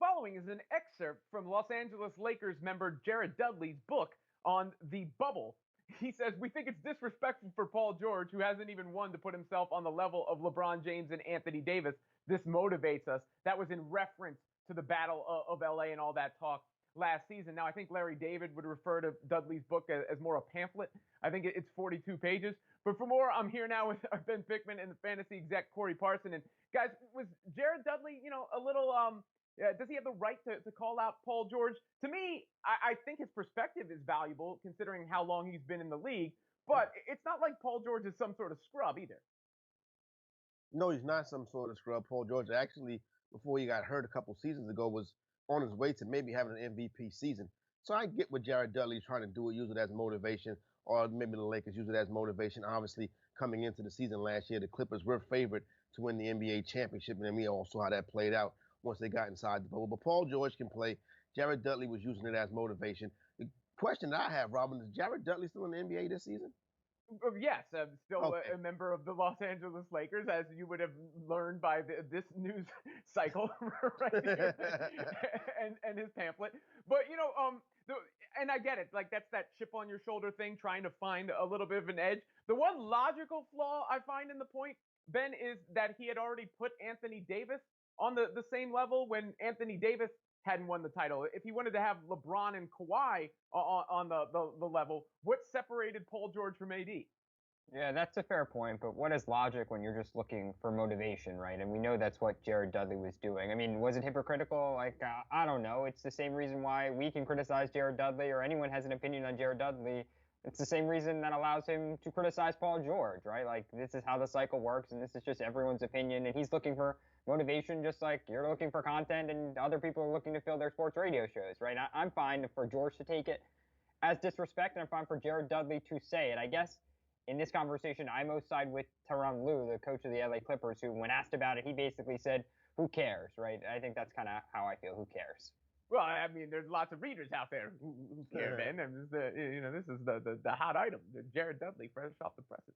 following is an excerpt from Los Angeles Lakers member Jared Dudley's book on the bubble. He says, "We think it's disrespectful for Paul George, who hasn't even won, to put himself on the level of LeBron James and Anthony Davis. This motivates us." That was in reference to the Battle of LA and all that talk last season. Now, I think Larry David would refer to Dudley's book as more a pamphlet. I think it's 42 pages. But for more, I'm here now with Ben Pickman and the fantasy exec Corey Parson. And guys, was Jared Dudley, a little does he have the right to call out Paul George? To me, I think his perspective is valuable considering how long he's been in the league. But it's not like Paul George is some sort of scrub either. No, he's not some sort of scrub. Paul George actually, before he got hurt a couple seasons ago, was on his way to maybe having an MVP season. So I get what Jared Dudley is trying to do, use it as motivation, or maybe the Lakers use it as motivation. Obviously, coming into the season last year, the Clippers were favored to win the NBA championship, and then we all saw how that played out once they got inside the bubble. But Paul George can play. Jared Dudley was using it as motivation. The question that I have, Robin, is Jared Dudley still in the NBA this season? Yes, I'm still Okay. a member of the Los Angeles Lakers, as you would have learned by this news cycle right here, and his pamphlet. But and I get it, like that's that chip on your shoulder thing, trying to find a little bit of an edge. The one logical flaw I find in the point, Ben, is that he had already put Anthony Davis on the same level when Anthony Davis hadn't won the title. If he wanted to have LeBron and Kawhi on the level, what separated Paul George from AD? Yeah, that's a fair point, but what is logic when you're just looking for motivation, right? And we know that's what Jared Dudley was doing. I mean, was it hypocritical? Like, I don't know. It's the same reason why we can criticize Jared Dudley or anyone has an opinion on Jared Dudley. It's the same reason that allows him to criticize Paul George, right? Like, this is how the cycle works, and this is just everyone's opinion, and he's looking for motivation just like you're looking for content and other people are looking to fill their sports radio shows, right? I'm fine for George to take it as disrespect, and I'm fine for Jared Dudley to say it. I guess in this conversation, I most side with Tyronn Lue, the coach of the LA Clippers, who, when asked about it, he basically said, "Who cares?" Right? I think that's kind of how I feel. Who cares? Well, I mean, there's lots of readers out there who care, Ben, and this is the hot item, the Jared Dudley, fresh off the presses.